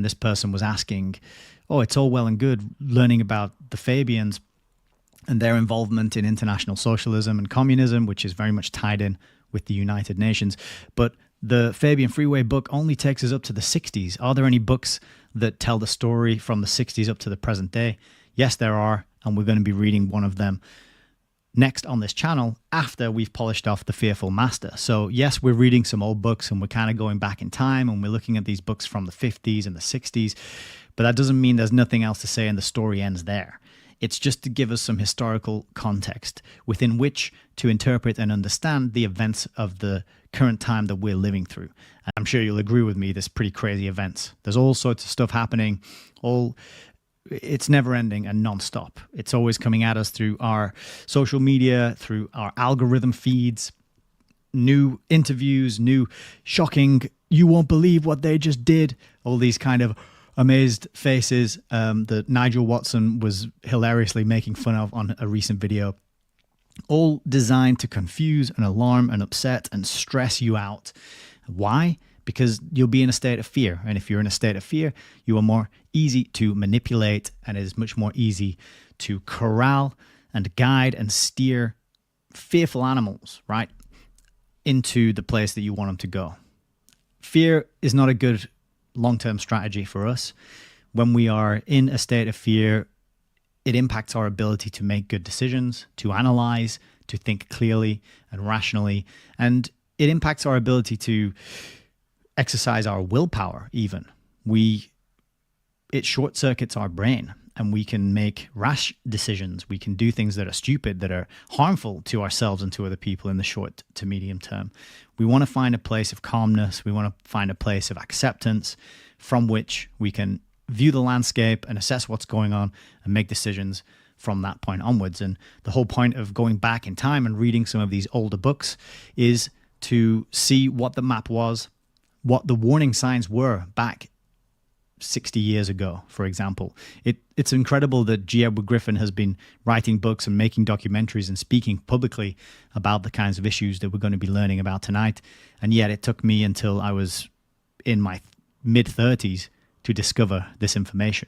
this person was asking, oh, it's all well and good learning about the Fabians and their involvement in international socialism and communism, which is very much tied in with the United Nations. But the Fabian Freeway book only takes us up to the 60s. Are there any books that tell the story from the 60s up to the present day? Yes, there are, and we're going to be reading one of them next on this channel after we've polished off The Fearful Master. So yes, we're reading some old books and we're kind of going back in time and we're looking at these books from the 50s and the 60s, but that doesn't mean there's nothing else to say and the story ends there. It's just to give us some historical context within which to interpret and understand the events of the current time that we're living through. And I'm sure you'll agree with me, there's pretty crazy events. There's all sorts of stuff happening, it's never ending and non-stop. It's always coming at us through our social media, through our algorithm feeds, new interviews, new shocking, you won't believe what they just did, all these kind of amazed faces that Nigel Watson was hilariously making fun of on a recent video, all designed to confuse and alarm and upset and stress you out. Why? Because you'll be in a state of fear. And if you're in a state of fear, you are more easy to manipulate and it is much more easy to corral and guide and steer fearful animals, right, into the place that you want them to go. Fear is not a good long-term strategy for us. When we are in a state of fear, it impacts our ability to make good decisions, to analyze, to think clearly and rationally, and it impacts our ability to exercise our willpower even. It short-circuits our brain and we can make rash decisions. We can do things that are stupid, that are harmful to ourselves and to other people in the short to medium term. We want to find a place of calmness. We want to find a place of acceptance from which we can view the landscape and assess what's going on and make decisions from that point onwards. And the whole point of going back in time and reading some of these older books is to see what the map was, what the warning signs were back 60 years ago, for example. It's incredible that G. Edward Griffin has been writing books and making documentaries and speaking publicly about the kinds of issues that we're going to be learning about tonight. And yet it took me until I was in my mid-30s to discover this information.